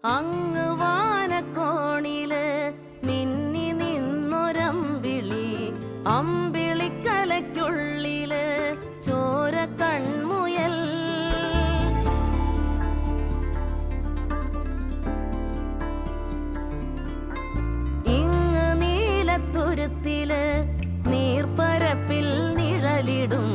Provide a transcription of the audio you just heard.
അങ്ങ് വാനക്കോണില് മിന്നി നിന്നൊരമ്പിളി, അമ്പിളിക്കലയ്ക്കുള്ളില് ചോര കൺമുയൽ. ഇങ്ങ് നീലത്തുരുത്തില് നീർപ്പരപ്പിൽ നിഴലിടും